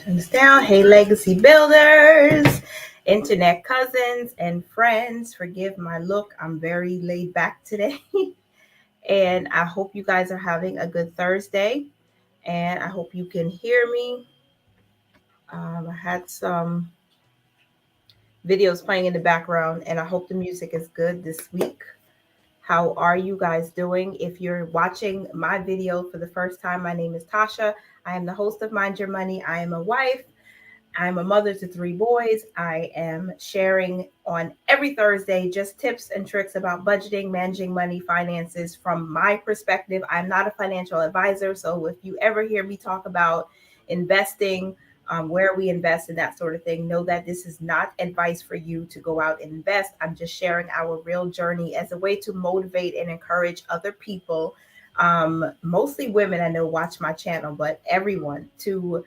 Thumbs down. Hey, legacy builders, internet cousins, and friends. Forgive my look. I'm very laid back today. And I hope you guys are having a good Thursday. And I hope you can hear me. I had some videos playing in the background, and I hope the music is good this week. How are you guys doing? If you're watching my video for the first time, my name is Tasha. I am the host of Mind Your Money. I am a wife. I'm a mother to 3 boys. I am sharing on every Thursday just tips and tricks about budgeting, managing money, finances from my perspective. I'm not a financial advisor, so if you ever hear me talk about investing, where we invest and that sort of thing, know that this is not advice for you to go out and invest. I'm just sharing our real journey as a way to motivate and encourage other people, mostly women I know watch my channel, but everyone to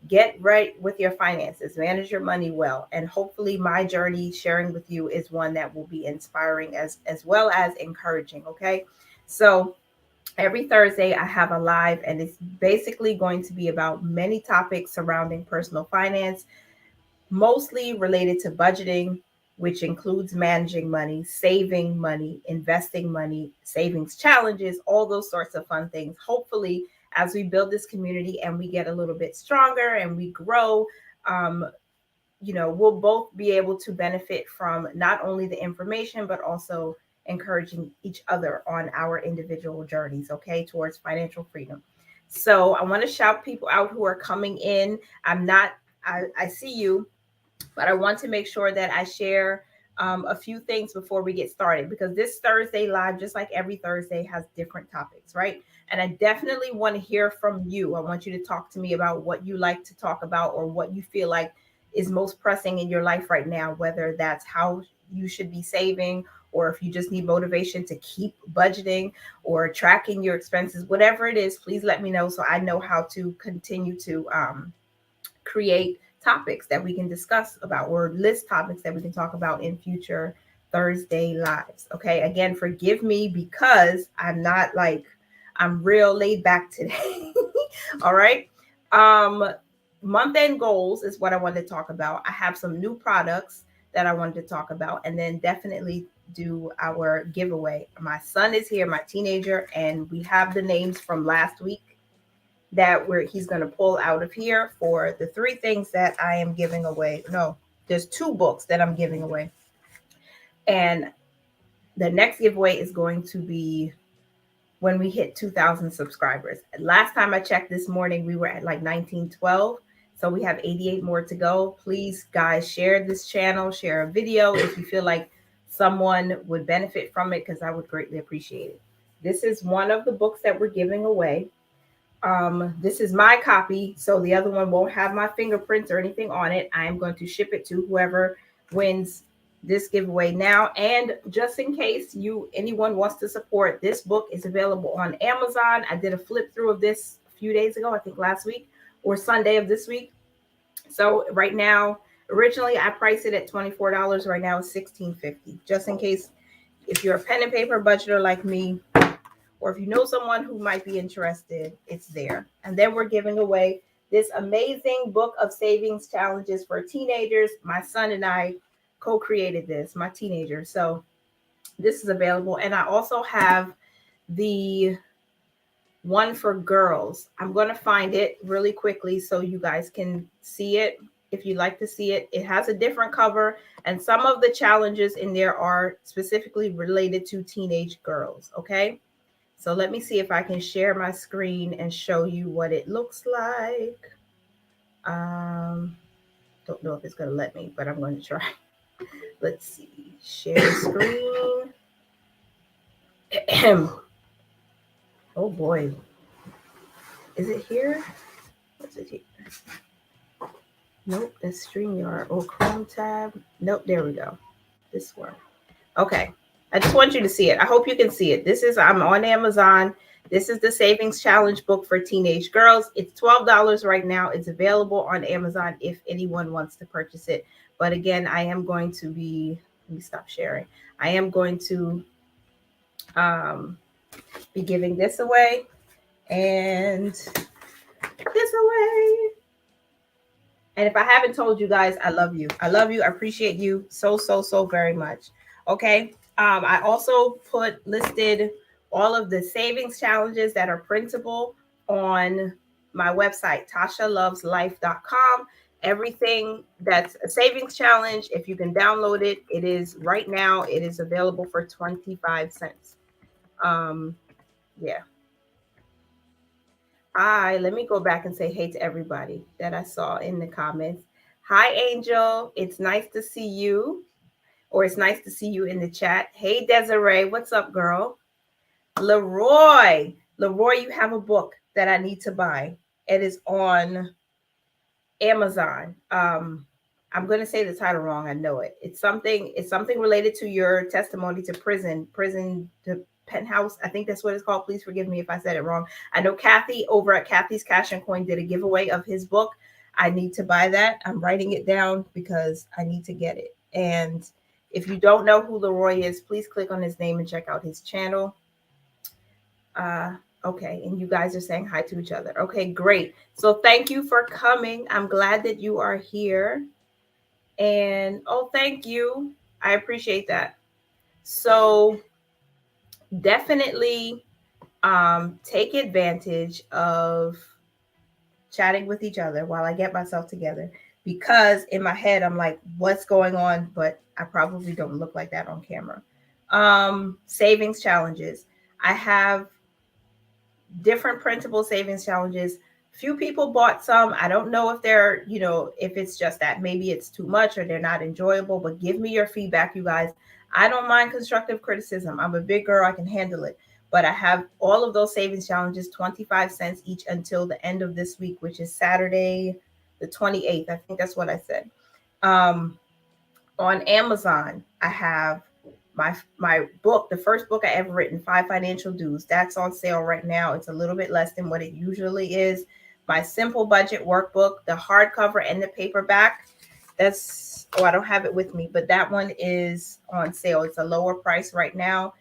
get right with your finances, manage your money well, and hopefully my journey sharing with you is one that will be inspiring as well as encouraging. Okay, so every Thursday I have a live, and it's basically going to be about many topics surrounding personal finance, mostly related to budgeting, which includes managing money, saving money, investing money, savings challenges, all those sorts of fun things. Hopefully, as we build this community and we get a little bit stronger and we grow, um, we'll both be able to benefit from not only the information, but also encouraging each other on our individual journeys, okay, towards financial freedom. So I want to shout people out who are coming in. I see you, but I want to make sure that I share a few things before we get started, because this Thursday live, just like every Thursday, has different topics, right? And I definitely want to hear from you. I want you to talk to me about what you like to talk about or what you feel like is most pressing in your life right now, whether that's how you should be saving, or if you just need motivation to keep budgeting or tracking your expenses, whatever it is, please let me know so I know how to continue to create topics that we can discuss about, or list topics that we can talk about in future Thursday lives. Okay. Again, forgive me because I'm real laid back today. All right. Um, Month end goals is what I wanted to talk about. I have some new products that I wanted to talk about, and then definitely do our giveaway. My son is here, my teenager, and we have the names from last week that he's going to pull out of here for the 3 things that I am giving away. No, there's 2 books that I'm giving away. And the next giveaway is going to be when we hit 2,000 subscribers. Last time I checked this morning, we were at like 1912. So we have 88 more to go. Please, guys, share this channel, share a video if you feel like someone would benefit from it, because I would greatly appreciate it. This is one of the books that we're giving away. This is my copy, so the other one won't have my fingerprints or anything on it. I am going to ship it to whoever wins this giveaway now. And just in case anyone wants to support, this book is available on Amazon. I did a flip through of this a few days ago, I think last week or Sunday of this week. So right now, originally I priced it at $24. Right now it's $16.50. Just in case, if you're a pen and paper budgeter like me, or if you know someone who might be interested, it's there. And then we're giving away this amazing book of savings challenges for teenagers. My son and I co-created this, my teenager. So this is available. And I also have the one for girls. I'm going to find it really quickly so you guys can see it if you'd like to see it. It has a different cover, and some of the challenges in there are specifically related to teenage girls. Okay. So let me see if I can share my screen and show you what it looks like. Don't know if it's going to let me, but I'm going to try. Let's see. Share screen. Oh boy. Is it here? What's it here? Nope, that's StreamYard. Oh, Chrome tab. Nope, there we go. This one. Okay. I just want you to see it. I hope you can see it. I'm on Amazon. This is the Savings Challenge book for teenage girls. It's $12 right now. It's available on Amazon if anyone wants to purchase it. But again, let me stop sharing. I am going to be giving this away and this away. And if I haven't told you guys, I love you. I love you. I appreciate you so, so, so very much. Okay. I also listed all of the savings challenges that are printable on my website, tashaloveslife.com. Everything that's a savings challenge, if you can download it, it is right now, it is available for 25 cents. Yeah. Let me go back and say hey to everybody that I saw in the comments. Hi, Angel. It's nice to see you, or it's nice to see you in the chat. Hey, Desiree. What's up, girl? Leroy. Leroy, you have a book that I need to buy. It is on Amazon. I'm going to say the title wrong. I know it. It's something related to your testimony to prison to penthouse. I think that's what it's called. Please forgive me if I said it wrong. I know Kathy over at Kathy's Cash and Coin did a giveaway of his book. I need to buy that. I'm writing it down because I need to get it. And if you don't know who Leroy is, please click on his name and check out his channel. Okay, and you guys are saying hi to each other. Okay, great. So thank you for coming. I'm glad that you are here. And oh, thank you. I appreciate that. So definitely take advantage of chatting with each other while I get myself together, because in my head I'm like, what's going on? But I probably don't look like that on camera. Savings challenges. I have different printable savings challenges. Few people bought some. I don't know if they're, if it's just that maybe it's too much or they're not enjoyable, but give me your feedback, you guys. I don't mind constructive criticism. I'm a big girl. I can handle it. But I have all of those savings challenges, 25 cents each until the end of this week, which is Saturday, the 28th. I think that's what I said. On Amazon, I have my book, the first book I ever written, 5 Financial Do's. That's on sale right now. It's a little bit less than what it usually is. My Simple Budget Workbook, the hardcover and the paperback. I don't have it with me, but that one is on sale. It's a lower price right now.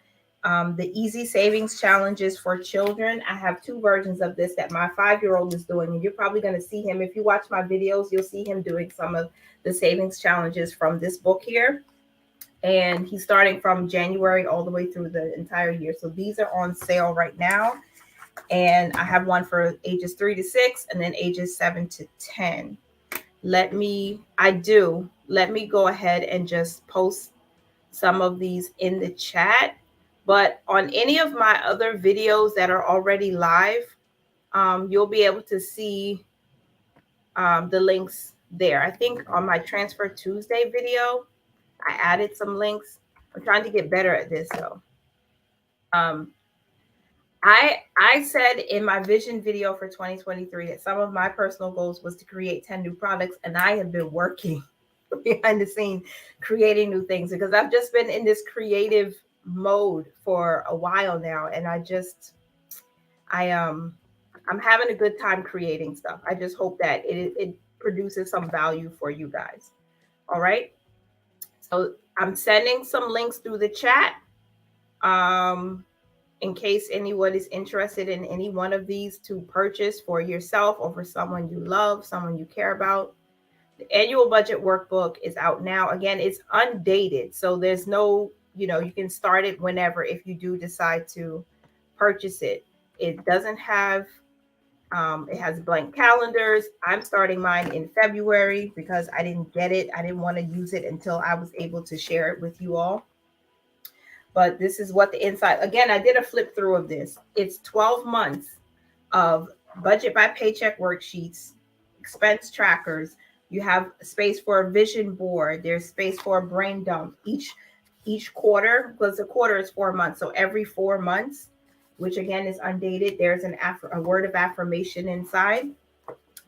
The Easy Savings Challenges for Children. I have 2 versions of this that my 5-year-old is doing, and you're probably going to see him. If you watch my videos, you'll see him doing some of the savings challenges from this book here. And he's starting from January all the way through the entire year. So these are on sale right now. And I have one for ages 3 to 6 and then ages 7 to 10. Let me go ahead and just post some of these in the chat. But on any of my other videos that are already live, you'll be able to see the links there. I think on my Transfer Tuesday video, I added some links. I'm trying to get better at this though. I said in my vision video for 2023 that some of my personal goals was to create 10 new products, and I have been working behind the scene creating new things because I've just been in this creative mode for a while now, and I'm having a good time creating stuff. I just hope that it produces some value for you guys. All right. So I'm sending some links through the chat in case anyone is interested in any one of these to purchase for yourself or for someone you love, someone you care about. The annual budget workbook is out now. Again, it's undated. So there's no, you can start it whenever if you do decide to purchase it. It doesn't have it has blank calendars. I'm starting mine in February because I didn't get it. I didn't want to use it until I was able to share it with you all. But this is what the inside, again, I did a flip through of this. It's 12 months of budget by paycheck worksheets, expense trackers. You have space for a vision board. There's space for a brain dump. Each quarter, because a quarter is 4 months. So every 4 months, which again is undated, there's a word of affirmation inside.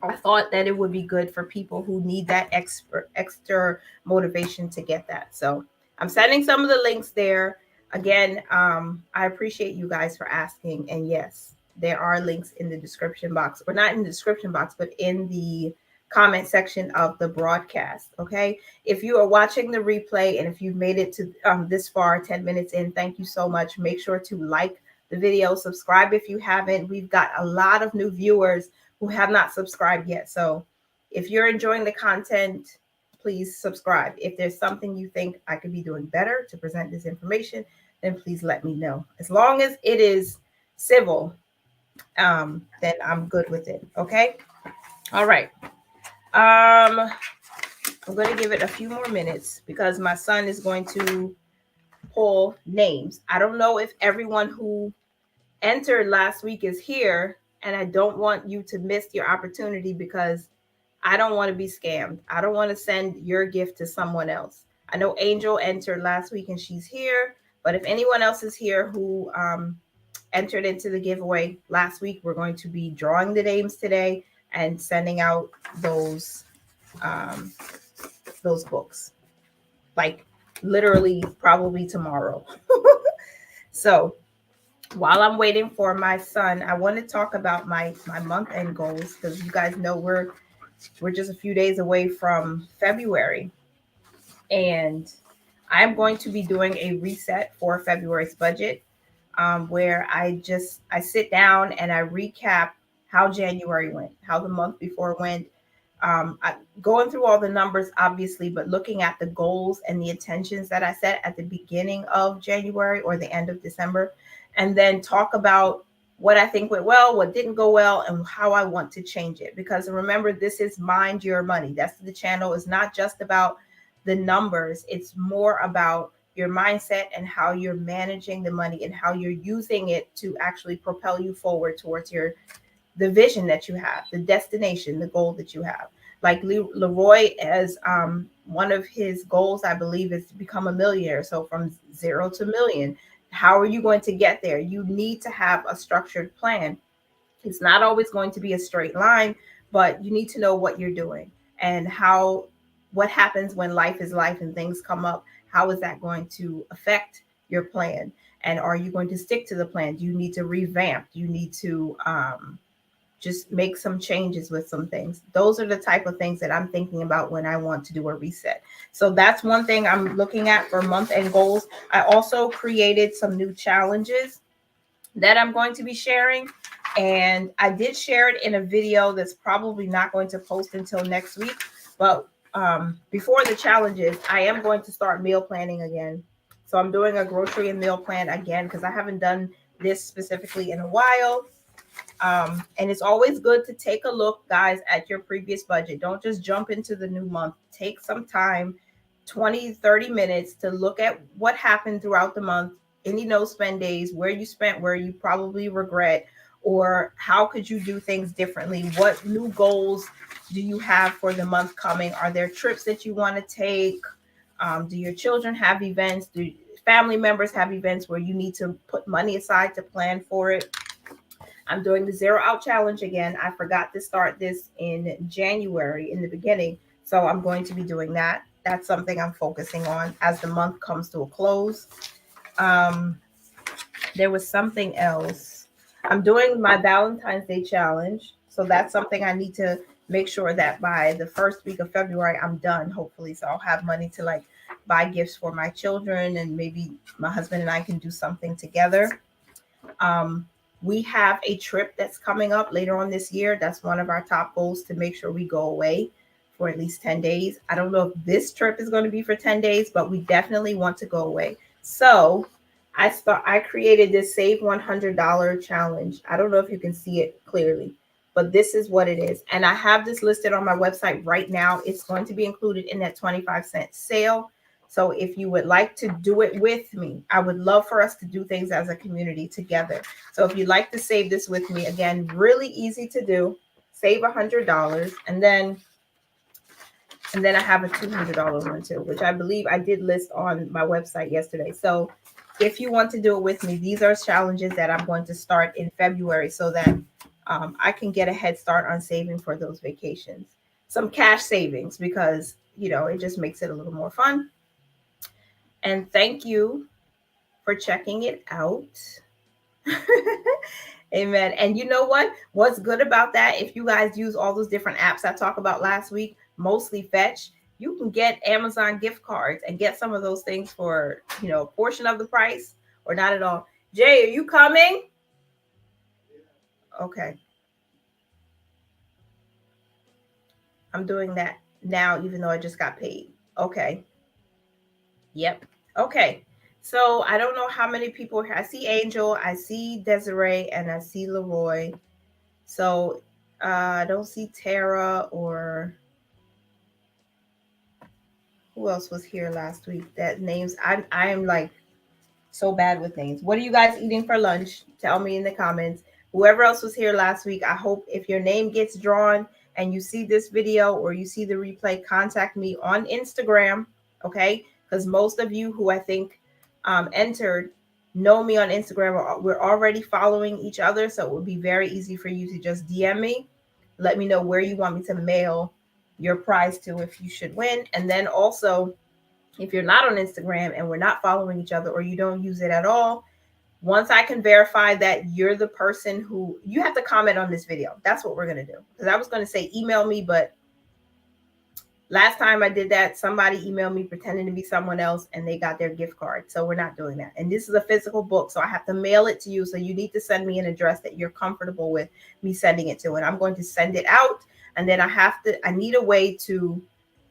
I thought that it would be good for people who need that extra motivation to get that. So I'm sending some of the links there. Again, I appreciate you guys for asking. And yes, there are links in the description box, or not in the description box, but in the comment section of the broadcast. Okay. If you are watching the replay and if you've made it to this far, 10 minutes in, thank you so much. Make sure to like the video, subscribe if you haven't. We've got a lot of new viewers who have not subscribed yet. So If you're enjoying the content, please subscribe. If there's something you think I could be doing better to present this information, then please let me know. As long as it is civil, then I'm good with it. Okay. All right. I'm going to give it a few more minutes because my son is going to pull names. I don't know if everyone who entered last week is here, and I don't want you to miss your opportunity because I don't want to be scammed. I don't want to send your gift to someone else. I know Angel entered last week and she's here, but if anyone else is here who entered into the giveaway last week, we're going to be drawing the names today and sending out those books, like literally probably tomorrow. So while I'm waiting for my son, I want to talk about my month end goals because you guys know we're just a few days away from February, and I'm going to be doing a reset for February's budget, where I sit down and I recap how January went, how the month before went. Going through all the numbers, obviously, but looking at the goals and the intentions that I set at the beginning of January or the end of December, and then talk about what I think went well, what didn't go well, and how I want to change it. Because remember, this is Mind Your Money. That's the channel. Is not just about the numbers. It's more about your mindset and how you're managing the money and how you're using it to actually propel you forward towards the vision that you have, the destination, the goal that you have. Like Leroy, as one of his goals, I believe, is to become a millionaire. So from 0 to million, how are you going to get there? You need to have a structured plan. It's not always going to be a straight line, but you need to know what you're doing and what happens when life is life and things come up. How is that going to affect your plan? And are you going to stick to the plan? Do you need to revamp? Do you need to just make some changes with some things? Those are the type of things that I'm thinking about when I want to do a reset. So that's one thing I'm looking at for month end goals. I also created some new challenges that I'm going to be sharing. And I did share it in a video that's probably not going to post until next week. But before the challenges, I am going to start meal planning again. So I'm doing a grocery and meal plan again because I haven't done this specifically in a while. And it's always good to take a look, guys, at your previous budget. Don't just jump into the new month. Take some time, 20-30 minutes, to look at what happened throughout the month, any no spend days, where you spent, where you probably regret, or how could you do things differently? What new goals do you have for the month coming? Are there trips that you want to take? Do your children have events? Do family members have events where you need to put money aside to plan for it? I'm doing the Zero Out Challenge again. I forgot to start this in January in the beginning, so I'm going to be doing that. That's something I'm focusing on as the month comes to a close. There was something else. I'm doing my Valentine's Day challenge, so that's something I need to make sure that by the first week of February I'm done, hopefully. So I'll have money to like buy gifts for my children, and maybe my husband and I can do something together. We have a trip that's coming up later on this year. That's one of our top goals, to make sure we go away for at least 10 days. I don't know if this trip is going to be for 10 days, but we definitely want to go away. So I created this Save $100 challenge. I don't know if you can see it clearly, but this is what it is. And I have this listed on my website right now. It's going to be included in that 25-cent sale. So if you would like to do it with me, I would love for us to do things as a community together. So if you'd like to save this with me, again, really easy to do. Save $100, and then I have a $200 one too, which I believe I did list on my website yesterday. So if you want to do it with me, these are challenges that I'm going to start in February so that I can get a head start on saving for those vacations. Some cash savings, because, it just makes it a little more fun. And thank you for checking it out. Amen. And you know what? What's good about that, if you guys use all those different apps I talked about last week, mostly Fetch, you can get Amazon gift cards and get some of those things for, a portion of the price or not at all. Jay, are you coming? Okay. I'm doing that now, even though I just got paid. Okay. Yep. Okay. So I don't know how many people here. I see Angel, I see Desiree, and I see Leroy. So I don't see Tara or who else was here last week. That names I am like so bad with names. What are you guys eating for lunch? Tell me in the comments. Whoever else was here last week, I hope if your name gets drawn and you see this video or you see the replay, contact me on Instagram, okay? Because most of you who I think entered know me on Instagram. We're already following each other, so it would be very easy for you to just DM me. Let me know where you want me to mail your prize to if you should win. And then also, if you're not on Instagram and we're not following each other or you don't use it at all, once I can verify that you're the person who, you have to comment on this video. That's what we're going to do. Because I was going to say email me, but last time I did that, somebody emailed me pretending to be someone else and they got their gift card. So we're not doing that. And this is a physical book, so I have to mail it to you. So you need to send me an address that you're comfortable with me sending it to. And I'm going to send it out. And then I need a way to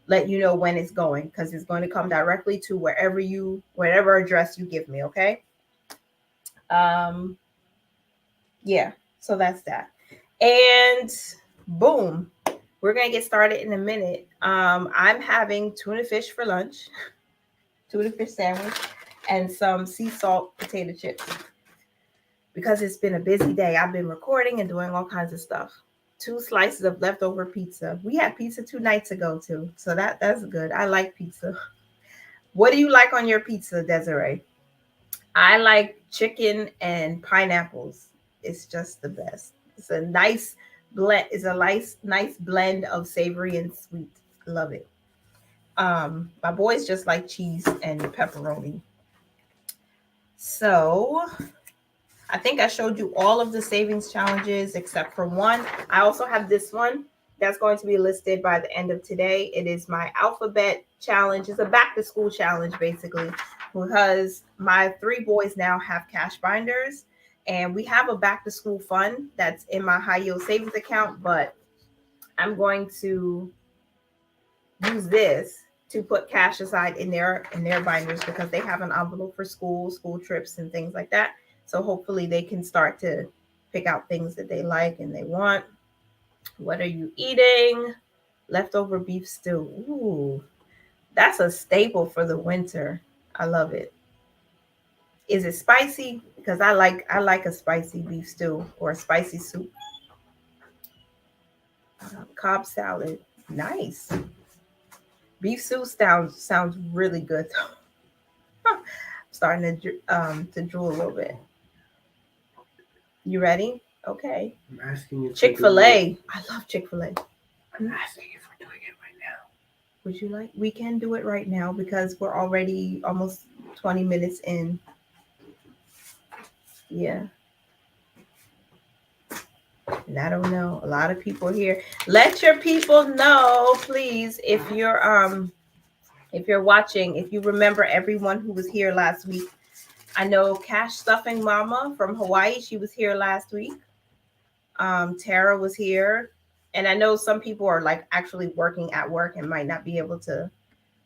let you know when it's going, because it's going to come directly to whatever address you give me. Okay. Yeah, so that's that. And boom, we're gonna get started in a minute. I'm having tuna fish for lunch, tuna fish sandwich, and some sea salt potato chips. Because it's been a busy day, I've been recording and doing all kinds of stuff. 2 slices of leftover pizza. We had pizza 2 nights ago too, so that's good. I like pizza. What do you like on your pizza, Desiree? I like chicken and pineapples. It's just the best. It's a nice blend. It's a nice blend of savory and sweet. Love it. My boys just like cheese and pepperoni. So I think I showed you all of the savings challenges except for one. I also have this one that's going to be listed by the end of today. It is my alphabet challenge. It's a back to school challenge, basically, because my 3 boys now have cash binders, and we have a back to school fund that's in my high yield savings account, but I'm going to use this to put cash aside in their binders because they have an envelope for school trips and things like that. So hopefully they can start to pick out things that they like and they want. What are you eating? Leftover beef stew. Ooh, that's a staple for the winter. I love it. Is it spicy? Because I like a spicy beef stew or a spicy soup. Cobb salad. Nice. Beef stew sounds really good. Starting to drool a little bit. You ready? Okay. I'm asking you. Chick-fil-A. I love Chick-fil-A. I'm asking if we're doing it right now. Would you like? We can do it right now because we're already almost 20 minutes in. Yeah. And I don't know. A lot of people here. Let your people know, please, if you're watching, if you remember everyone who was here last week. I know Cash Stuffing Mama from Hawaii. She was here last week. Tara was here. And I know some people are like actually working at work and might not be able to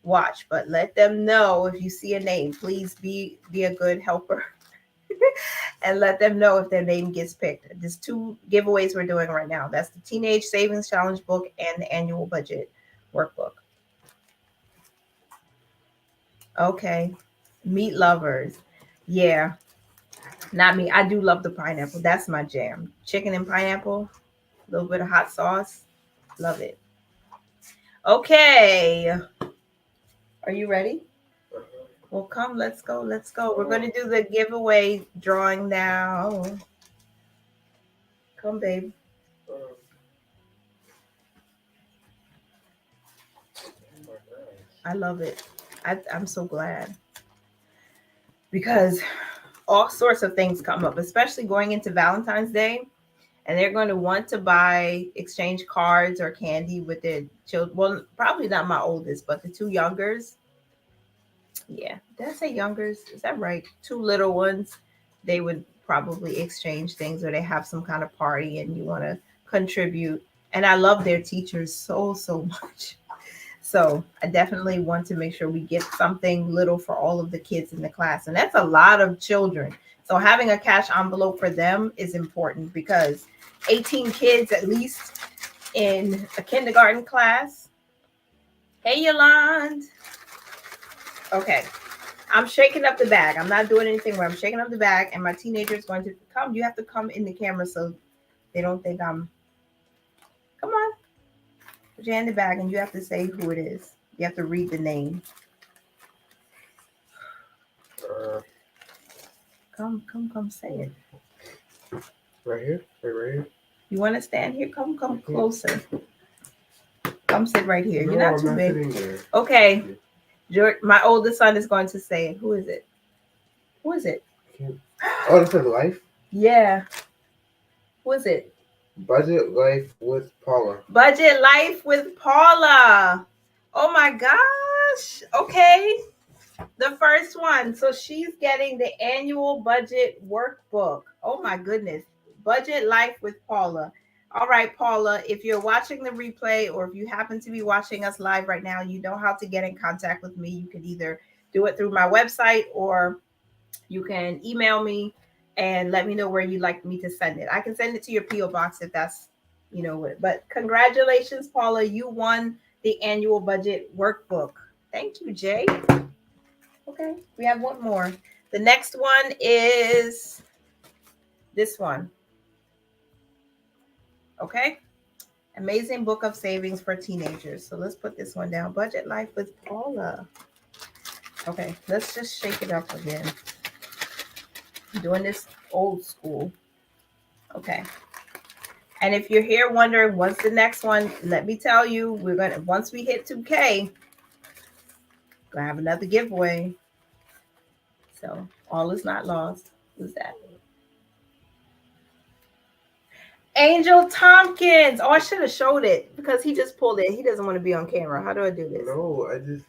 watch, but let them know if you see a name. Please be a good helper and let them know if their name gets picked. There's 2 giveaways we're doing right now. That's the Teenage Savings Challenge book and the Annual Budget Workbook. Okay. Meat lovers. Yeah. Not me. I do love the pineapple. That's my jam. Chicken and pineapple. A little bit of hot sauce. Love it. Okay. Are you ready? Well, come. Let's go. Let's go. We're going to do the giveaway drawing now. Come, babe. I love it. I'm so glad. Because all sorts of things come up, especially going into Valentine's Day. And they're going to want to buy exchange cards or candy with their children. Well, probably not my oldest, but the 2 youngers. Yeah. Did I say youngers? Is that right? 2 little ones. They would probably exchange things, or they have some kind of party and you want to contribute And I love their teachers so, so much. So I definitely want to make sure we get something little for all of the kids in the class. And that's a lot of children. So having a cash envelope for them is important because 18 kids at least in a kindergarten class. Hey, Yolande. Okay. I'm shaking up the bag. I'm not doing anything where I'm shaking up the bag, and my teenager is going to come. You have to come in the camera so they don't think I'm. Come on. Put your hand in the bag, and you have to say who it is. You have to read the name. Come, say it. Right here? Right here? You want to stand here? Come closer. Come sit right here. No, You're not I'm too not big. sitting there. Okay. My oldest son is going to say it. Who is it? Who is it? Oh, this is Life? Yeah. Who is it? Budget Life with Paula. Budget Life with Paula. Oh my gosh. Okay. The first one. So she's getting the annual budget workbook. Oh my goodness. Budget Life with Paula. All right, Paula, if you're watching the replay or if you happen to be watching us live right now, you know how to get in contact with me. You can either do it through my website or you can email me and let me know where you'd like me to send it. I can send it to your P.O. box if that's, but congratulations, Paula. You won the annual budget workbook. Thank you, Jay. Okay, we have one more. The next one is this one. Okay. Amazing Book of Savings for Teenagers. So let's put this one down. Budget Life with Paula. Okay, let's just shake it up again. I'm doing this old school. Okay. And if you're here wondering what's the next one, let me tell you, once we hit 2K, gonna have another giveaway. So all is not lost. Who's that? Angel Tompkins. Oh, I should have showed it because he just pulled it. He doesn't want to be on camera. How do I do this? No, I can't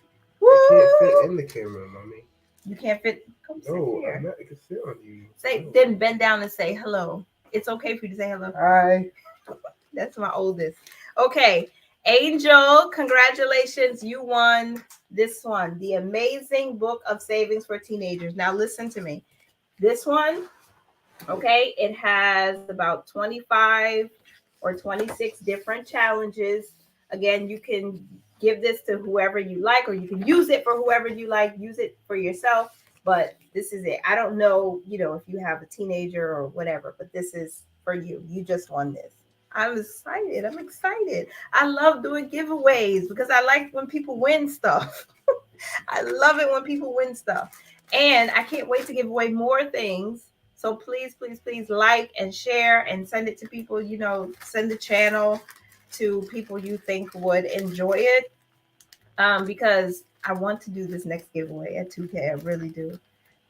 fit in the camera, mommy. You can't fit. Come sit here. I'm not. I can sit on you. Then bend down and say hello. It's okay for you to say hello. Hi. That's my oldest. Okay, Angel, congratulations. You won this one, the Amazing Book of Savings for Teenagers. Now listen to me. This one, okay, it has about 25 or 26 different challenges. Again, you can give this to whoever you like, or you can use it for whoever you like. Use it for yourself, but this is it. I don't know, if you have a teenager or whatever, but this is for you. You just won this. I'm excited. I love doing giveaways because I like when people win stuff. I love it when people win stuff. And I can't wait to give away more things. So please, please, please like and share and send it to people, send the channel to people you think would enjoy it. Because I want to do this next giveaway at 2K. I really do.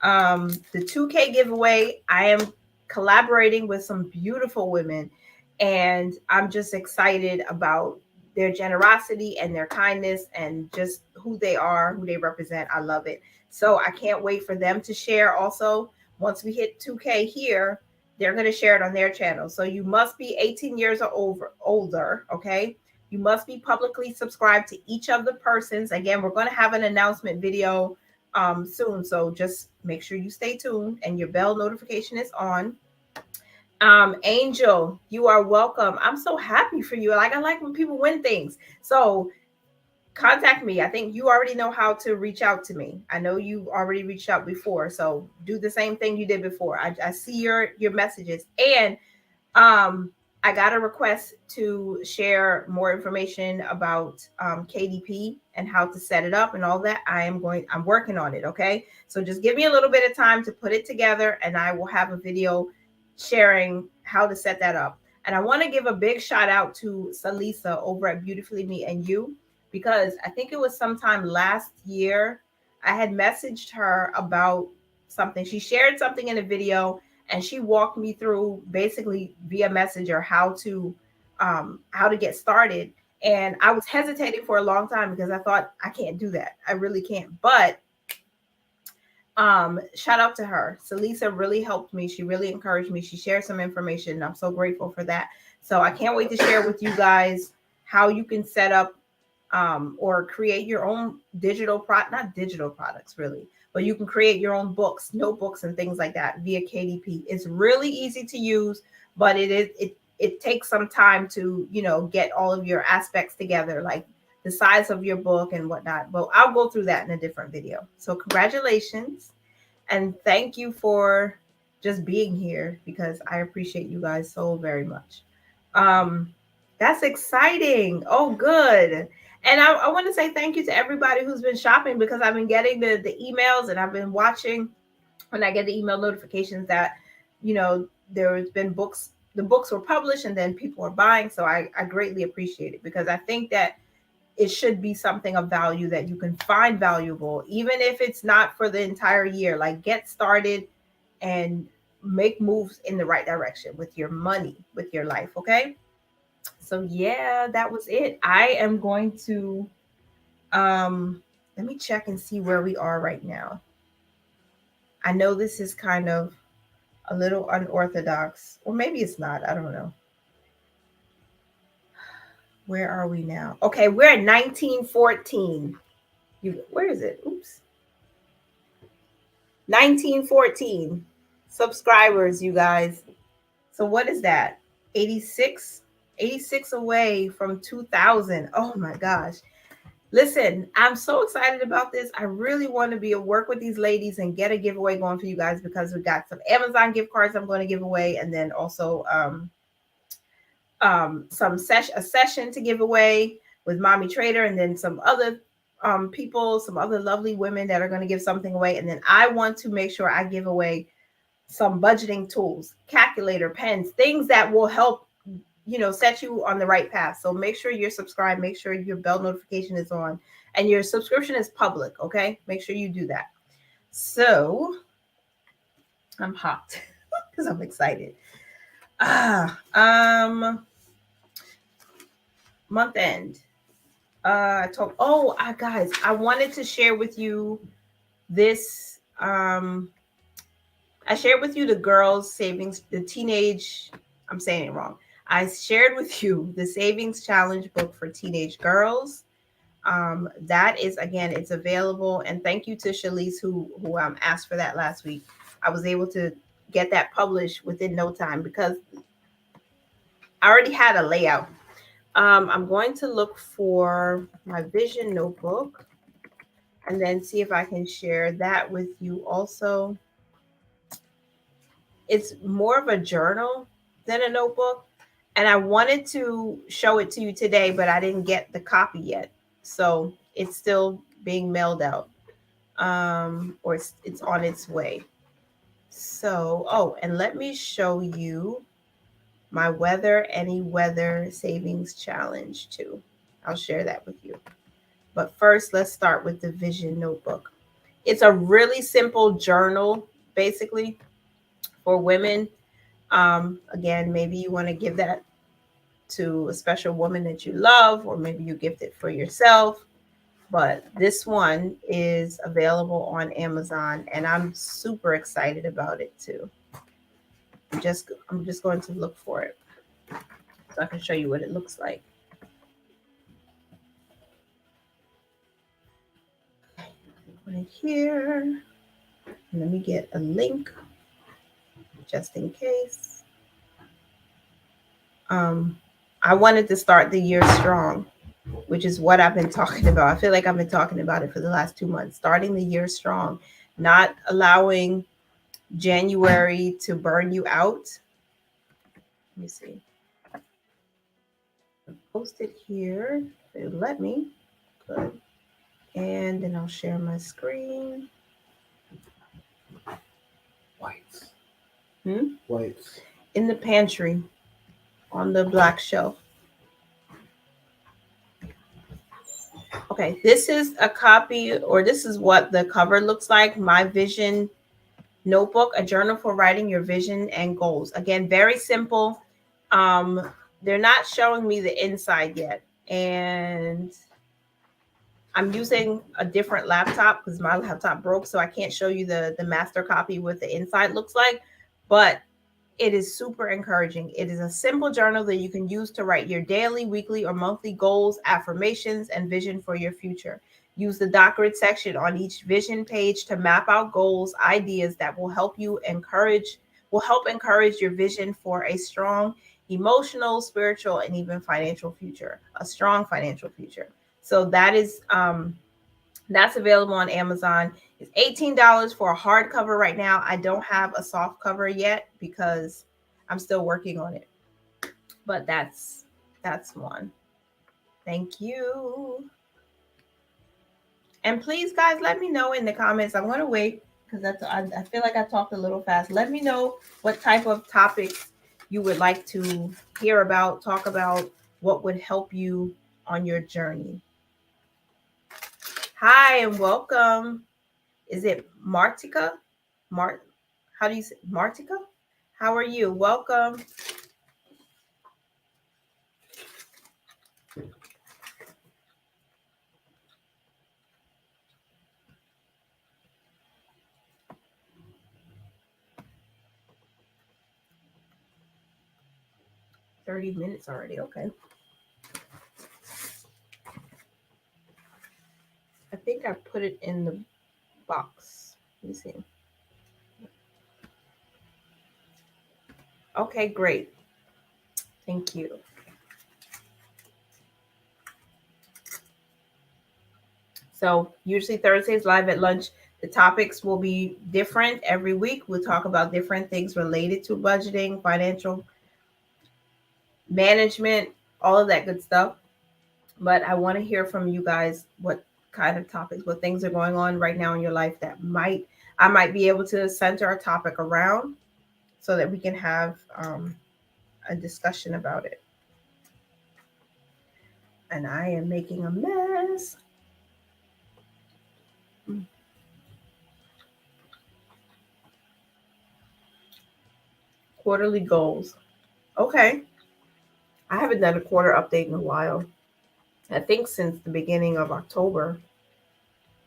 The 2K giveaway, I am collaborating with some beautiful women, and I'm just excited about their generosity and their kindness and just who they are, who they represent. I love it. So I can't wait for them to share also. Once we hit 2K here, they're going to share it on their channel. So you must be 18 years or older, okay? You must be publicly subscribed to each of the persons. Again, we're going to have an announcement video soon. So just make sure you stay tuned and your bell notification is on. Angel, you are welcome. I'm so happy for you. I like when people win things. So contact me. I think you already know how to reach out to me. I know you already reached out before. So do the same thing you did before. I see your messages. And I got a request to share more information about KDP and how to set it up and all that. I'm working on it. Okay. So just give me a little bit of time to put it together and I will have a video sharing how to set that up. And I want to give a big shout out to Salisa over at Beautifully Me and You, because I think it was sometime last year I had messaged her about something. She shared something in a video and she walked me through basically via Messenger how to get started. And I was hesitating for a long time because I thought I can't do that. I really can't. But shout out to her. Salisa really helped me. She really encouraged me. She shared some information. I'm so grateful for that. So I can't wait to share with you guys how you can set up or create your own not digital products really, but you can create your own books, notebooks, and things like that via KDP. It's really easy to use, but it takes some time to, get all of your aspects together, like the size of your book and whatnot. But I'll go through that in a different video. So congratulations. And thank you for just being here, because I appreciate you guys so very much. That's exciting. Oh, good. And I want to say thank you to everybody who's been shopping, because I've been getting the emails, and I've been watching when I get the email notifications that, there's been books, the books were published and then people are buying. So I greatly appreciate it, because I think that it should be something of value that you can find valuable, even if it's not for the entire year. Like, get started and make moves in the right direction with your money, with your life. Okay. So yeah, that was it. I am going to let me check and see where we are right now. I know this is kind of a little unorthodox, or maybe it's not. I don't know. Where are we now? Okay, we're at 1914. Where is it? Oops. 1914 subscribers, you guys. So what is that? 86 away from 2000. Oh my gosh. Listen, I'm so excited about this. I really want to work with these ladies and get a giveaway going for you guys, because we got some Amazon gift cards I'm going to give away, and then also a session to give away with Mommy Trader, and then some other people, some other lovely women that are going to give something away. And then I want to make sure I give away some budgeting tools, calculator, pens, things that will help, set you on the right path. So make sure you're subscribed, make sure your bell notification is on, and your subscription is public. Okay. Make sure you do that. So I'm hot because I'm excited. Month end. Guys, I wanted to share with you this. I shared with you the girls' savings, I'm saying it wrong. I shared with you the savings challenge book for teenage girls. That is, again, it's available. And thank you to Shalise who asked for that last week. I was able to get that published within no time, because I already had a layout. I'm going to look for my vision notebook and then see if I can share that with you also. It's more of a journal than a notebook. And I wanted to show it to you today, but I didn't get the copy yet. So it's still being mailed out, or it's on its way. So, and let me show you my Any Weather Savings Challenge too. I'll share that with you. But first, let's start with the Vision Notebook. It's a really simple journal, basically, for women. Again, maybe you want to give that to a special woman that you love, or maybe you gift it for yourself. But this one is available on Amazon, and I'm super excited about it too. I'm just going to look for it so I can show you what it looks like. Put it here. Let me get a link just in case. I wanted to start the year strong, which is what I've been talking about. I feel like I've been talking about it for the last 2 months. Starting the year strong, not allowing January to burn you out. Let me see. I'll post it here. It'll let me. Good. And then I'll share my screen. Whites. Whites. In the pantry on the black shelf. Okay, this is a copy, or this is what the cover looks like. My Vision Notebook, a journal for writing your vision and goals. Again, very simple. They're not showing me the inside yet. And I'm using a different laptop because my laptop broke, so I can't show you the master copy what the inside looks like. But It is super encouraging. It is a simple journal that you can use to write your daily, weekly, or monthly goals, affirmations, and vision for your future. Use the Doctorate section on each vision page to map out goals, ideas that will help encourage your vision for a strong emotional, spiritual, and even financial future, a strong financial future. So that's available on Amazon. It's $18 for a hardcover right now. I don't have a soft cover yet because I'm still working on it. But that's one. Thank you. And please, guys, let me know in the comments. I'm going to wait because I feel like I talked a little fast. Let me know what type of topics you would like to hear about, talk about, what would help you on your journey. Hi and welcome. Is it Martika? How do you say Martika? How are you? Welcome. $30 minutes already. Okay. I think I put it in the box. Let me see. Okay, great. Thank you. So usually Thursdays live at lunch. The topics will be different every week. We'll talk about different things related to budgeting, financial management, all of that good stuff. But I want to hear from you guys what kind of topics, what things are going on right now in your life that I might be able to center a topic around so that we can have a discussion about it. And I am making a mess. Quarterly goals. Okay. I haven't done a quarter update in a while. I think since the beginning of October.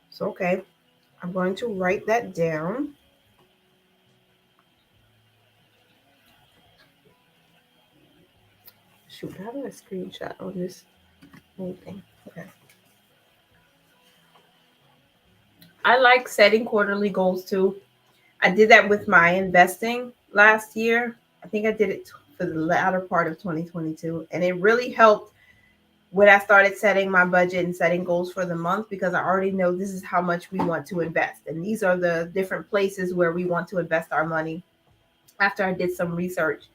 So, okay. I'm going to write that down. Shoot, how do I screenshot on this whole thing? Okay. I like setting quarterly goals too. I did that with my investing last year. I think I did it for the latter part of 2022. And it really helped when I started setting my budget and setting goals for the month because I already know this is how much we want to invest. And these are the different places where we want to invest our money after I did some research.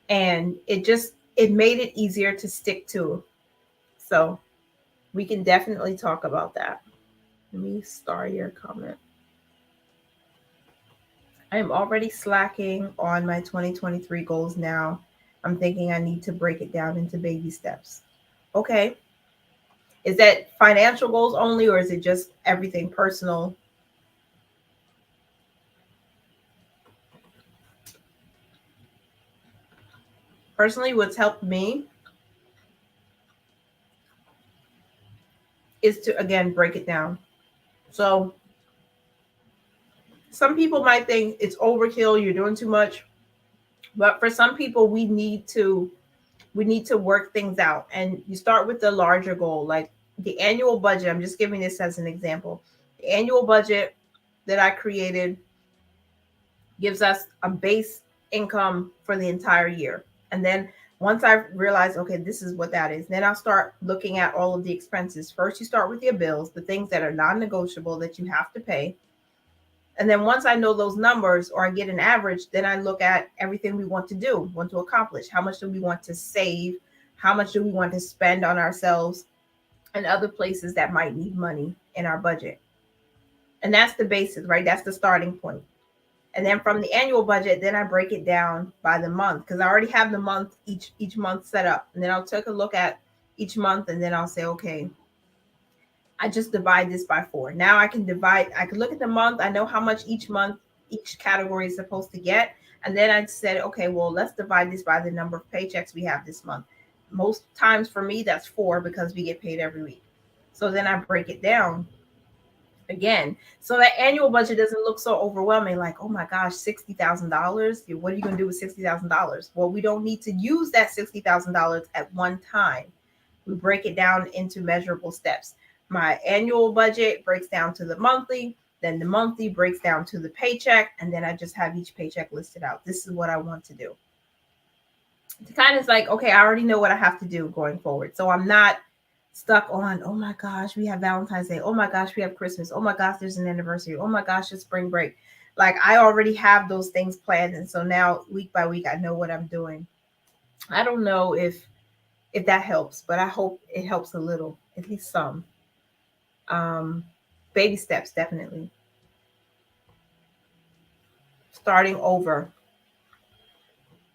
And it made it easier to stick to. So we can definitely talk about that. Let me star your comment. I am already slacking on my 2023 goals now. I'm thinking I need to break it down into baby steps. Okay. Is that financial goals only, or is it just everything personal? Personally, what's helped me is to, again, break it down. So some people might think it's overkill, you're doing too much. But for some people, we need to work things out. And you start with the larger goal, like the annual budget. I'm just giving this as an example. The annual budget that I created gives us a base income for the entire year. And then once I realize, okay, this is what that is, then I'll start looking at all of the expenses. First, you start with your bills, the things that are non-negotiable that you have to pay. And then once I know those numbers or I get an average, then I look at everything we want to do, want to accomplish. How much do we want to save? How much do we want to spend on ourselves and other places that might need money in our budget? And that's the basis, right? That's the starting point. And then from the annual budget, then I break it down by the month because I already have the month, each month set up. And then I'll take a look at each month and then I'll say, okay, I just divide this by 4. Now I can look at the month. I know how much each month, each category is supposed to get. And then I said, okay, well, let's divide this by the number of paychecks we have this month. Most times for me, that's 4 because we get paid every week. So then I break it down. again. So that annual budget doesn't look so overwhelming, like, oh my gosh, $60,000. What are you going to do with $60,000? Well, we don't need to use that $60,000 at one time. We break it down into measurable steps. My annual budget breaks down to the monthly, then the monthly breaks down to the paycheck, and then I just have each paycheck listed out. This is what I want to do. It kind of like, okay, I already know what I have to do going forward. So I'm not stuck on, oh my gosh, we have Valentine's Day. Oh my gosh, we have Christmas. Oh my gosh, there's an anniversary. Oh my gosh, it's spring break. Like I already have those things planned. And so now week by week, I know what I'm doing. I don't know if that helps, but I hope it helps a little, at least some. Um, Baby steps, definitely. Starting over.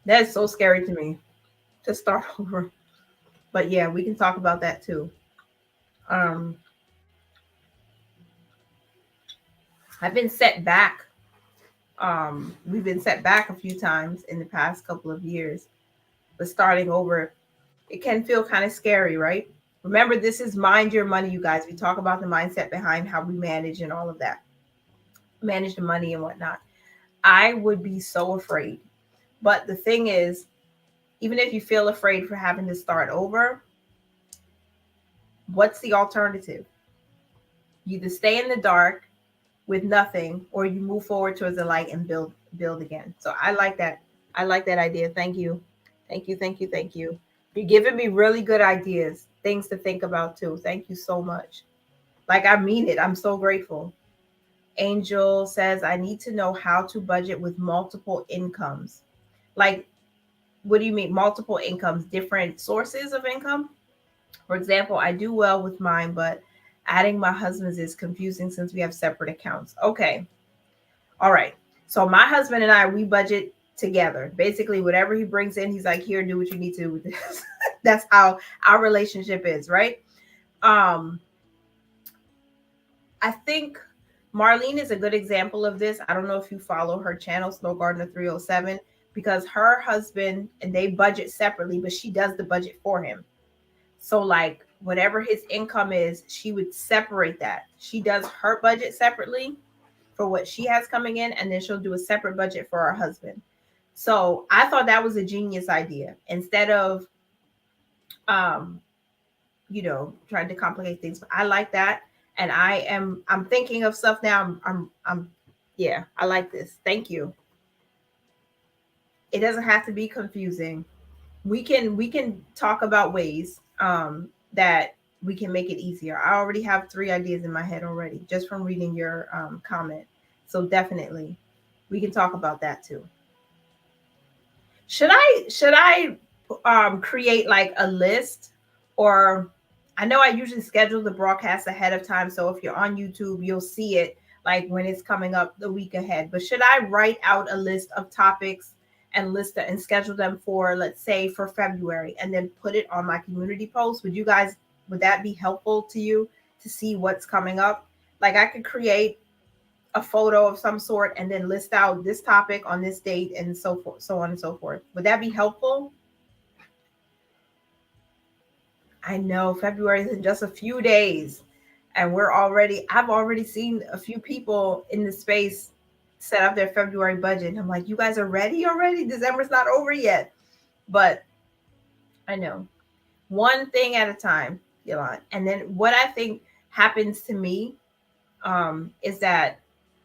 That is so scary to me to start over. But yeah, we can talk about that too. Um, I've been set back. We've been set back a few times in the past couple of years, but starting over, it can feel kind of scary, right? Remember, this is mind your money, you guys. We talk about the mindset behind how we manage and all of that, manage the money and whatnot. I would be so afraid. But the thing is, even if you feel afraid for having to start over, what's the alternative? You either stay in the dark with nothing, or you move forward towards the light and build again. So I like that. I like that idea. Thank you. Thank you. Thank you. Thank you. You're giving me really good ideas, things to think about too. Thank you so much. Like I mean it. I'm so grateful. Angel says, I need to know how to budget with multiple incomes. Like, what do you mean? Multiple incomes, different sources of income? For example, I do well with mine, but adding my husband's is confusing since we have separate accounts. Okay. All right. So my husband and I, we budget together. Basically, whatever he brings in, he's like, here, do what you need to with this. That's how our relationship is, right? I think Marlene is a good example of this. I don't know if you follow her channel, Snow Gardener 307, because her husband and they budget separately, but she does the budget for him. So like whatever his income is, she would separate that. She does her budget separately for what she has coming in, and then she'll do a separate budget for her husband. So I thought that was a genius idea. Instead of trying to complicate things. But I like that. And I'm thinking of stuff now. Yeah, I like this. Thank you. It doesn't have to be confusing. We can talk about ways that we can make it easier. I already have 3 ideas in my head already just from reading your comment. So definitely we can talk about that too. Should I create like a list, or I know I usually schedule the broadcast ahead of time, so if you're on YouTube you'll see it like when it's coming up the week ahead. But should I write out a list of topics and list it and schedule them for, let's say, for February, and then put it on my community post? Would that be helpful to you to see what's coming up? Like I could create a photo of some sort and then list out this topic on this date and so forth, so on and so forth. Would that be helpful? I know February is in just a few days, and I've already seen a few people in the space set up their February budget. And I'm like, you guys are ready already? December's not over yet. But I know, one thing at a time, Yolanda. And then what I think happens to me is that,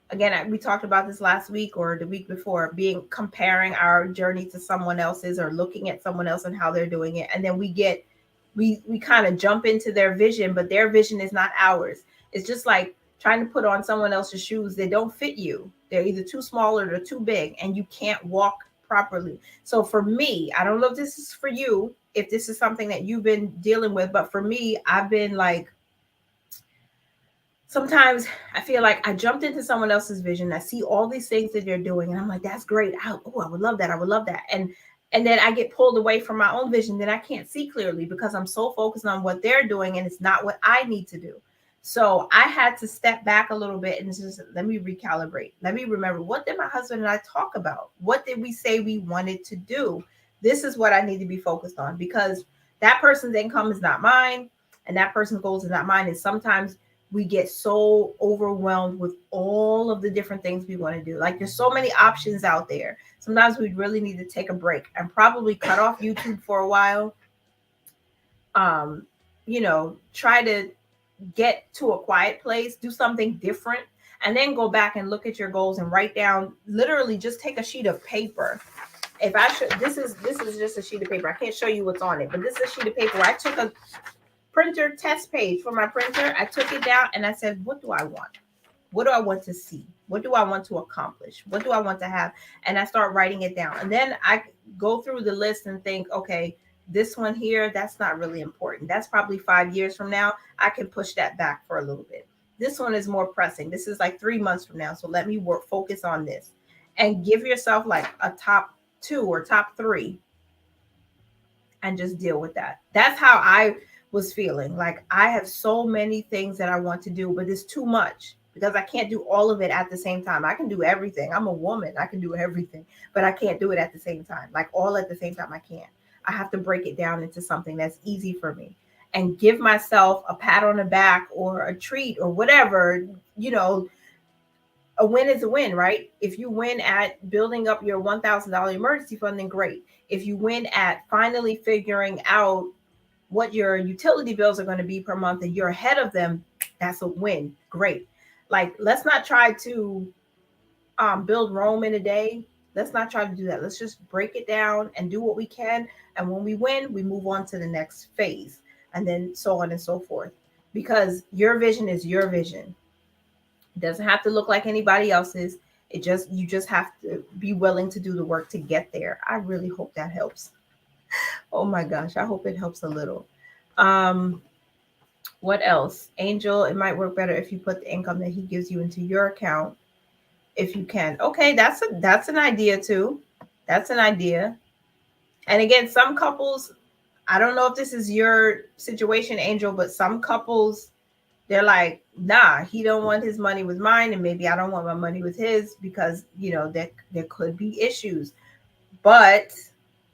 again, we talked about this last week or the week before, comparing our journey to someone else's, or looking at someone else and how they're doing it. And then we kind of jump into their vision, but their vision is not ours. It's just like trying to put on someone else's shoes. They don't fit you. They're either too small or they're too big, and you can't walk properly. So for me, I don't know if this is for you, if this is something that you've been dealing with, but for me, I've been like, sometimes I feel like I jumped into someone else's vision. I see all these things that they're doing, and I'm like, that's great. I would love that. I would love that. And then I get pulled away from my own vision. Then I can't see clearly because I'm so focused on what they're doing, and it's not what I need to do. So I had to step back a little bit and just let me recalibrate. Let me remember, what did my husband and I talk about? What did we say we wanted to do? This is what I need to be focused on, because that person's income is not mine, and that person's goals is not mine. And sometimes we get so overwhelmed with all of the different things we want to do. Like there's so many options out there. Sometimes we really need to take a break and probably cut off YouTube for a while. Um, try to get to a quiet place, do something different, and then go back and look at your goals and write down, literally just take a sheet of paper. If I should, this is just a sheet of paper. I can't show you what's on it, but this is a sheet of paper. I took a printer test page for my printer. I took it down and I said, what do I want? What do I want to see? What do I want to accomplish? What do I want to have? And I start writing it down. And then I go through the list and think, okay, this one here, that's not really important. That's probably 5 years from now. I can push that back for a little bit. This one is more pressing. This is like 3 months from now. So let me focus on this and give yourself like a top 2 or top 3 and just deal with that. That's how I was feeling. Like I have so many things that I want to do, but it's too much because I can't do all of it at the same time. I can do everything. I'm a woman. I can do everything, but I can't do it at the same time. Like all at the same time, I can't. I have to break it down into something that's easy for me and give myself a pat on the back or a treat or whatever. A win is a win, right? If you win at building up your $1,000 emergency fund, then great. If you win at finally figuring out what your utility bills are going to be per month and you're ahead of them, that's a win. Great. Like, let's not try to build Rome in a day. Let's not try to do that. Let's just break it down and do what we can. And when we win, we move on to the next phase and then so on and so forth. Because your vision is your vision. It doesn't have to look like anybody else's. You just have to be willing to do the work to get there. I really hope that helps. Oh my gosh, I hope it helps a little. What else? Angel, it might work better if you put the income that he gives you into your account if you can. Okay, that's an idea too. That's an idea. And again, some couples, I don't know if this is your situation, Angel, but some couples, they're like, nah, he don't want his money with mine, and maybe I don't want my money with his because there could be issues. But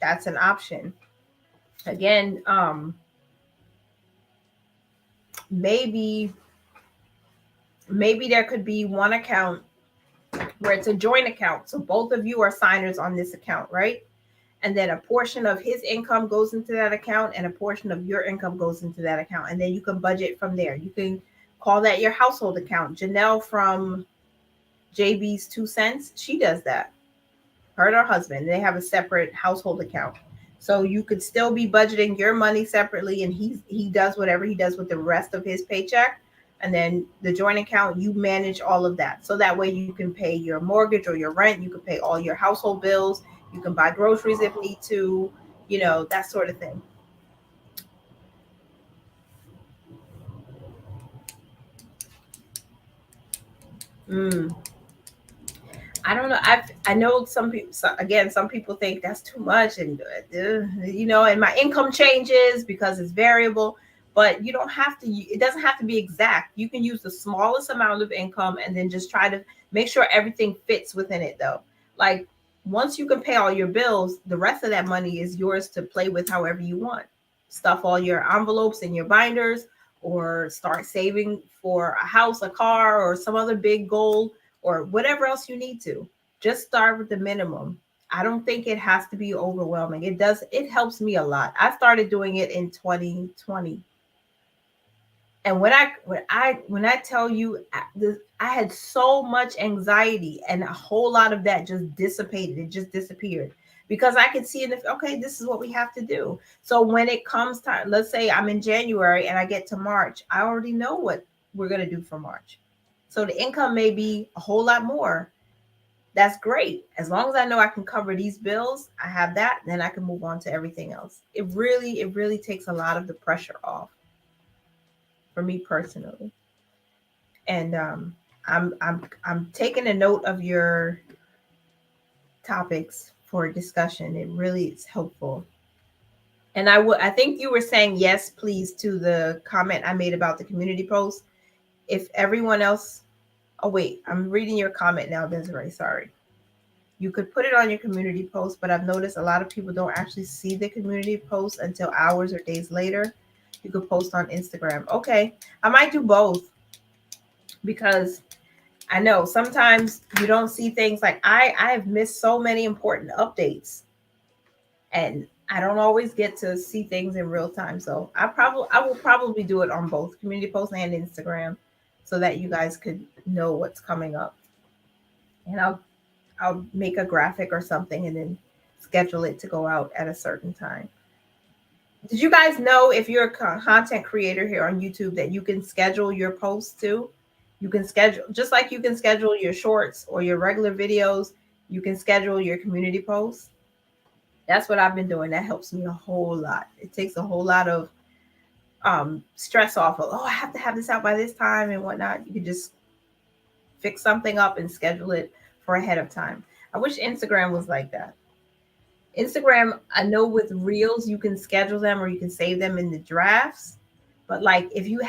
that's an option. Again, maybe there could be one account where it's a joint account. So both of you are signers on this account, right? And then a portion of his income goes into that account and a portion of your income goes into that account. And then you can budget from there. You can call that your household account. Janelle from JB's 2 cents, she does that. Her and her husband, they have a separate household account. So you could still be budgeting your money separately, and he does whatever he does with the rest of his paycheck. And then the joint account, you manage all of that. So that way you can pay your mortgage or your rent. You can pay all your household bills. You can buy groceries if need to, that sort of thing. I don't know. I know some people. Some people think that's too much, and and my income changes because it's variable. But you don't have to. It doesn't have to be exact. You can use the smallest amount of income, and then just try to make sure everything fits within it. Though, like once you can pay all your bills, the rest of that money is yours to play with however you want. Stuff all your envelopes in your binders, or start saving for a house, a car, or some other big goal, or whatever else you need to. Just start with the minimum. I don't think it has to be overwhelming. It helps me a lot. I started doing it in 2020. And when I tell you, I had so much anxiety, and a whole lot of that just dissipated. It just disappeared because I could see okay, this is what we have to do. So when it comes time, let's say I'm in January and I get to March, I already know what we're going to do for March. So the income may be a whole lot more. That's great. As long as I know I can cover these bills, I have that, then I can move on to everything else. It really takes a lot of the pressure off for me personally. And I'm taking a note of your topics for discussion. It really is helpful. And I think you were saying yes, please, to the comment I made about the community post. If everyone else, oh wait, I'm reading your comment now, Desiree. Sorry. You could put it on your community post, but I've noticed a lot of people don't actually see the community post until hours or days later. You could post on Instagram. Okay, I might do both. because I know sometimes you don't see things. Like I've missed so many important updates, and I don't always get to see things in real time. So I will probably do it on both community posts and Instagram, so that you guys could know what's coming up. And I'll make a graphic or something and then schedule it to go out at a certain time. Did you guys know, if you're a content creator here on YouTube, that you can schedule your posts too? You can schedule, just like you can schedule your shorts or your regular videos, you can schedule your community posts. That's what I've been doing. That helps me a whole lot. It takes a whole lot of stress off of, oh, I have to have this out by this time and whatnot. You can just fix something up and schedule it for ahead of time. I wish Instagram was like that. Instagram, I know with reels you can schedule them or you can save them in the drafts. But like if you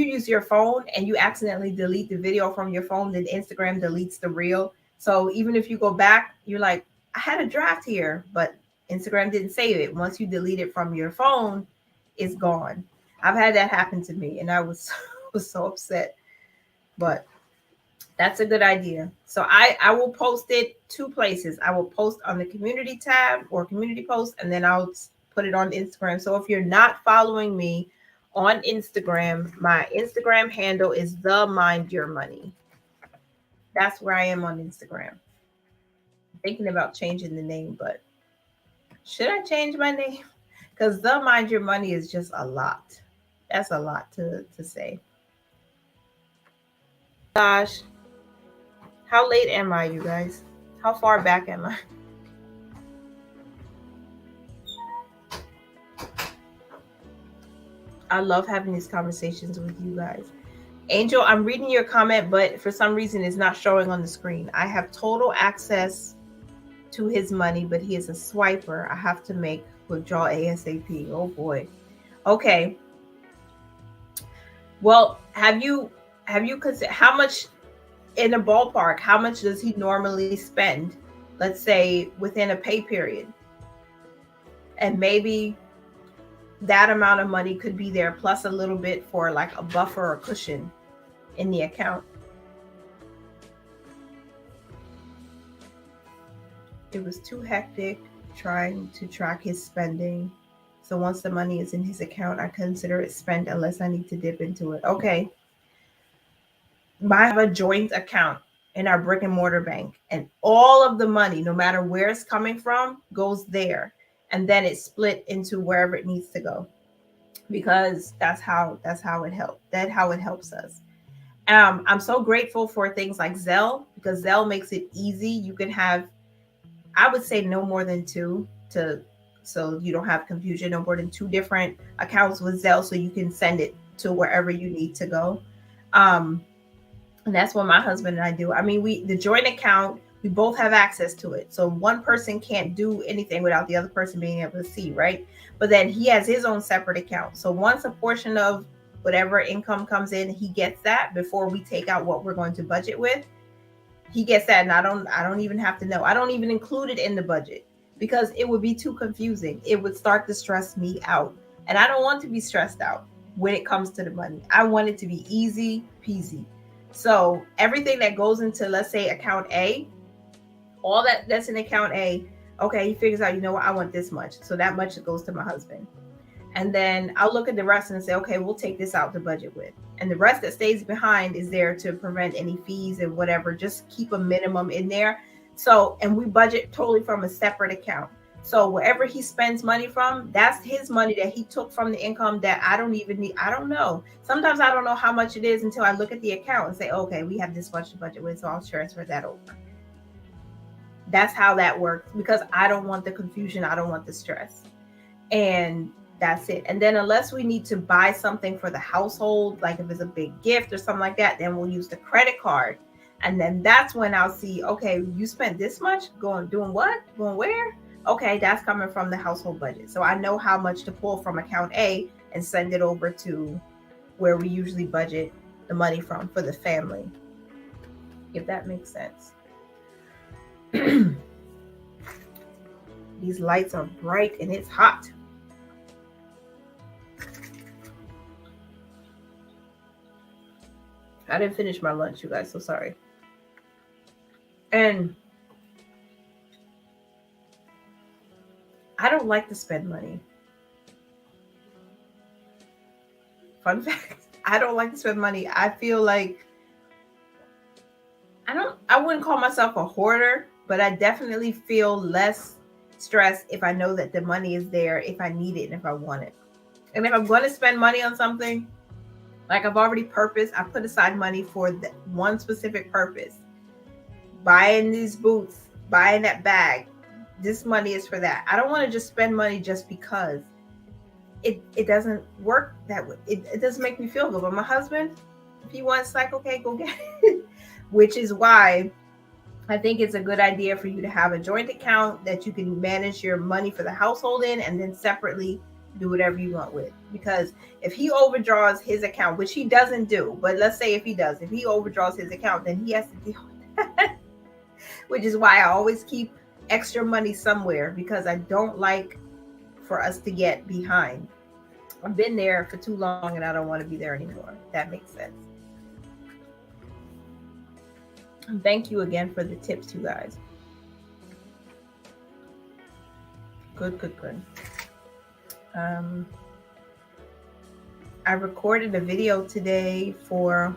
use your phone and you accidentally delete the video from your phone, then Instagram deletes the reel. So even if you go back, you're like, I had a draft here, but Instagram didn't save it. Once you delete it from your phone, it's gone. I've had that happen to me and I was was so upset. But that's a good idea. So I will post it two places. I will post on the community tab or community post, and then I'll put it on Instagram. So if you're not following me on Instagram, my Instagram handle is the Mind Your Money. That's where I am on Instagram. I'm thinking about changing the name, but should I change my name? Because the Mind Your Money is just a lot. That's a lot to say. Gosh. How late am I, you guys? How far back am I? I love having these conversations with you guys. Angel, I'm reading your comment, but for some reason it's not showing on the screen. I have total access to his money, but he is a swiper. I have to make withdraw ASAP. Oh boy. Okay. Well, have you considered how much, in a ballpark, how much does he normally spend, let's say within a pay period? And maybe that amount of money could be there plus a little bit for like a buffer or cushion in the account. It was too hectic trying to track his spending. So once the money is in his account, I consider it spent unless I need to dip into it. Okay. I have a joint account in our brick and mortar bank, and all of the money, no matter where it's coming from, goes there, and then it's split into wherever it needs to go, because that's how it helps. That's how it helps us. I'm so grateful for things like Zelle, because Zelle makes it easy. You can have, I would say, no more than two, so you don't have confusion. No more than two different accounts with Zelle, so you can send it to wherever you need to go. And that's what my husband and I do. I mean, the joint account, we both have access to it. So one person can't do anything without the other person being able to see, right? But then he has his own separate account. So once a portion of whatever income comes in, he gets that before we take out what we're going to budget with. He gets that, and I don't even have to know. I don't even include it in the budget because it would be too confusing. It would start to stress me out. And I don't want to be stressed out when it comes to the money. I want it to be easy peasy. So everything that goes into, let's say, account A, all that's in account A, okay, he figures out, you know what, I want this much. So that much goes to my husband. And then I'll look at the rest and say, okay, we'll take this out to budget with. And the rest that stays behind is there to prevent any fees and whatever. Just keep a minimum in there. So, and we budget totally from a separate account. So wherever he spends money from, that's his money that he took from the income that I don't even need. I don't know. Sometimes I don't know how much it is until I look at the account and say, okay, we have this much to budget with, so I'll transfer that over. That's how that works, because I don't want the confusion. I don't want the stress. And that's it. And then unless we need to buy something for the household, like if it's a big gift or something like that, then we'll use the credit card. And then that's when I'll see, okay, you spent this much doing what? Going where? Okay, that's coming from the household budget. So I know how much to pull from account A and send it over to where we usually budget the money from for the family, if that makes sense. These lights are bright and it's hot. I didn't finish my lunch, you guys, so sorry. And I don't like to spend money. Fun fact, I don't like to spend money. I feel like I wouldn't call myself a hoarder, but I definitely feel less stressed if I know that the money is there, if I need it and if I want it. And if I'm going to spend money on something, like I've already purposed, I put aside money for one specific purpose. Buying these boots, buying that bag, this money is for that. I don't want to just spend money just because. It doesn't work that way. It doesn't make me feel good. But my husband, if he wants, like, okay, go get it. Which is why I think it's a good idea for you to have a joint account that you can manage your money for the household in, and then separately do whatever you want with. Because if he overdraws his account, which he doesn't do, but let's say if he does, if he overdraws his account, then he has to deal with that. Which is why I always keep extra money somewhere, because I don't like for us to get behind. I've been there for too long and I don't want to be there anymore. That makes sense. And thank you again for the tips, you guys. Good. I recorded a video today for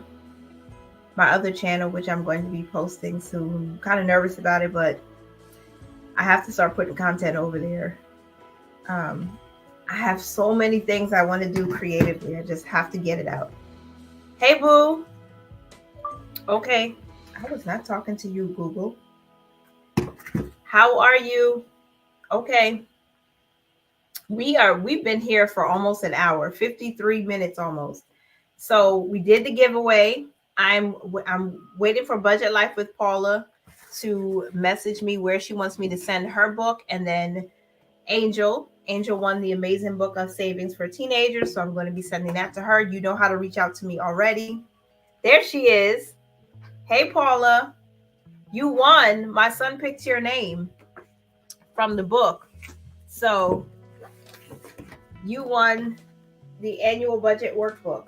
my other channel, which I'm going to be posting soon. I'm kind of nervous about it, but I have to start putting content over there. I have so many things I want to do creatively. I just have to get it out. Hey, boo. Okay. I was not talking to you, Google. How are you? Okay. We've been here for almost an hour, 53 minutes almost. So we did the giveaway. I'm waiting for Budget Life with Paula to message me where she wants me to send her book, and then Angel won the amazing book of savings for teenagers, so I'm going to be sending that to her. You know how to reach out to me already. There she is. Hey, Paula, you won. My son picked your name from the book, so you won the annual budget workbook.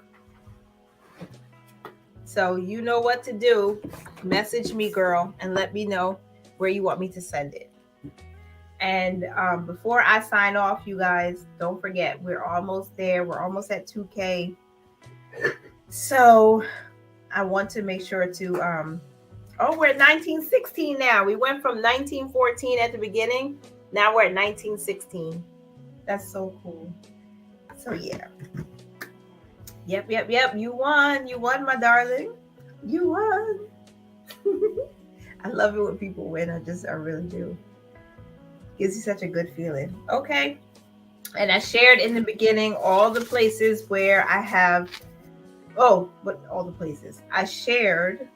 So you know what to do. Message me, girl, and let me know where you want me to send it. And before I sign off, you guys, don't forget, we're almost there. We're almost at 2K. So I want to make sure to, we're at 1916 now. We went from 1914 at the beginning. Now we're at 1916. That's so cool. So yeah. Yep. You won, my darling. You won. I love it when people win. I really do. Gives you such a good feeling. Okay. And I shared in the beginning all the places where I have, all the places. I shared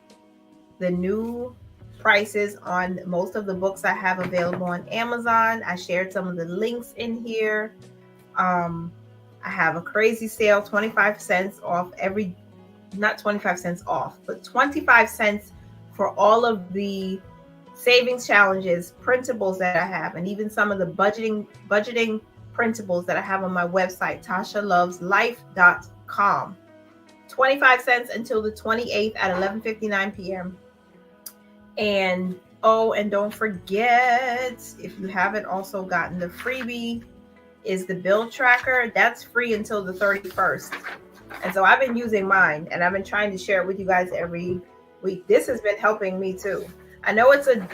the new prices on most of the books I have available on Amazon. I shared some of the links in here. I have a crazy sale, 25 cents off not 25 cents off, but 25 cents for all of the savings challenges, printables that I have, and even some of the budgeting printables that I have on my website, TashaLovesLife.com. 25 cents until the 28th at 11:59 p.m. And don't forget, if you haven't also gotten the freebie, is the bill tracker. That's free until the 31st. And so I've been using mine, and I've been trying to share it with you guys every week. This has been helping me too. I know it's a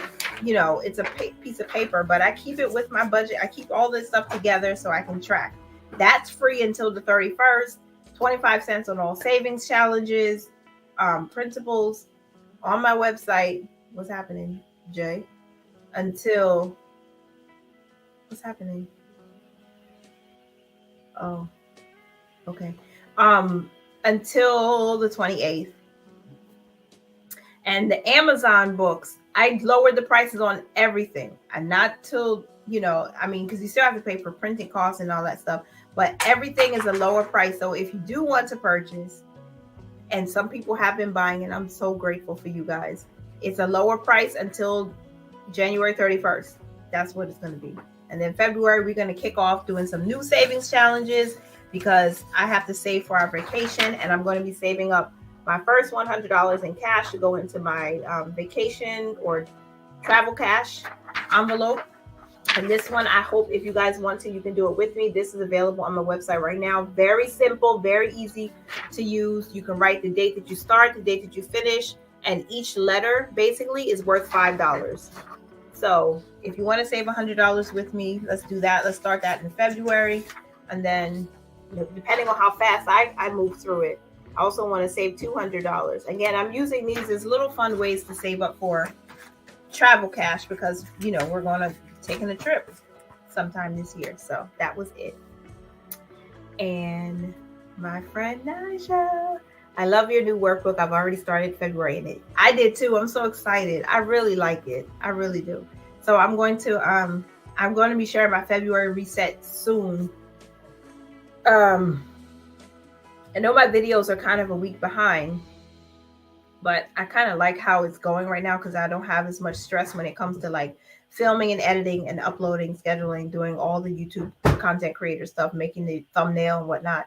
piece of paper, but I keep it with my budget. I keep all this stuff together so I can track. That's free until the 31st. 25 cents on all savings challenges, printables on my website. What's happening, Jay? What's happening? Oh, okay. Until the 28th. And the Amazon books, I lowered the prices on everything. And not till, because you still have to pay for printing costs and all that stuff. But everything is a lower price. So if you do want to purchase, and some people have been buying, and I'm so grateful for you guys, it's a lower price until January 31st. That's what it's going to be. And then February, we're going to kick off doing some new savings challenges, because I have to save for our vacation, and I'm going to be saving up my first $100 in cash to go into my vacation or travel cash envelope. And this one, I hope if you guys want to, you can do it with me. This is available on my website right now. Very simple, very easy to use. You can write the date that you start, the date that you finish, and each letter basically is worth $5. So if you want to save $100 with me, let's do that. Let's start that in February. And then depending on how fast I move through it, I also want to save $200. Again, I'm using these as little fun ways to save up for travel cash because, we're going to taking a trip sometime this year. So that was it. And my friend Naja, I love your new workbook. I've already started February in it. I did too. I'm so excited. I really like it. I really do. So I'm going to be sharing my February reset soon. I know my videos are kind of a week behind, but I kind of like how it's going right now because I don't have as much stress when it comes to like filming and editing and uploading, scheduling, doing all the YouTube content creator stuff, making the thumbnail and whatnot.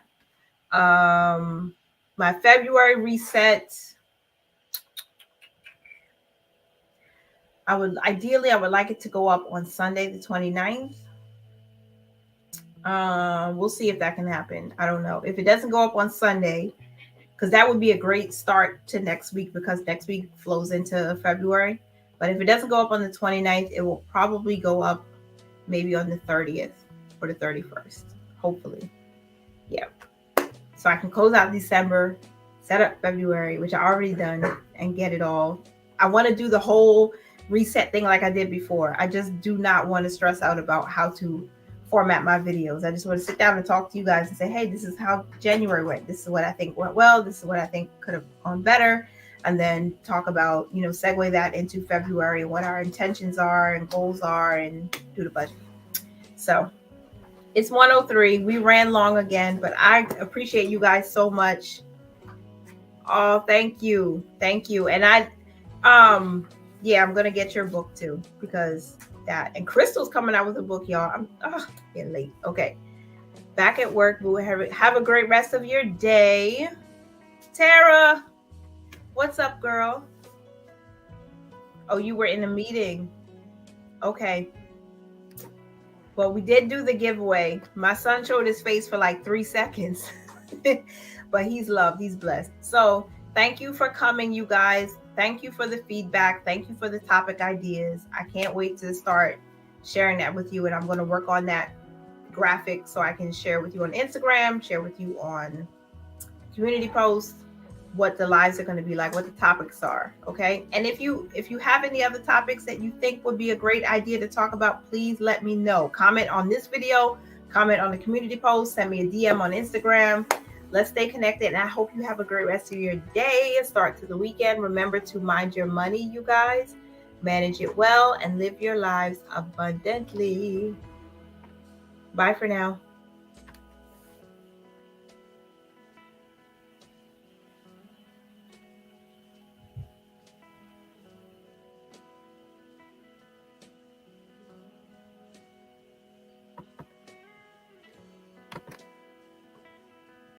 My February reset, I would like it to go up on Sunday the 29th. We'll see if that can happen. I don't know. If it doesn't go up on Sunday, because that would be a great start to next week because next week flows into February. But if it doesn't go up on the 29th, it will probably go up maybe on the 30th or the 31st, hopefully. Yeah. So I can close out December, set up February, which I already done, and get it all. I want to do the whole reset thing like I did before. I just do not want to stress out about how to format my videos. I just want to sit down and talk to you guys and say, hey, this is how January went. This is what I think went well. This is what I think could have gone better. And then talk about, segue that into February, what our intentions are and goals are, and do the budget. So it's 1:03. We ran long again, but I appreciate you guys so much. Oh, thank you. Thank you. And I'm going to get your book too, because that, and Crystal's coming out with a book, y'all. I'm getting late. Okay. Back at work. Boo. Have a great rest of your day. Tara, what's up, girl? Oh, you were in a meeting. Okay. Well, we did do the giveaway. My son showed his face for like 3 seconds, but he's loved. He's blessed. So thank you for coming, you guys. Thank you for the feedback. Thank you for the topic ideas. I can't wait to start sharing that with you. And I'm going to work on that graphic so I can share with you on Instagram, share with you on community posts, what the lives are going to be like, what the topics are. Okay. And if you have any other topics that you think would be a great idea to talk about, please let me know. Comment on this video, comment on the community post, send me a DM on Instagram. Let's stay connected. And I hope you have a great rest of your day and start to the weekend. Remember to mind your money, you guys, manage it well, and live your lives abundantly. Bye for now.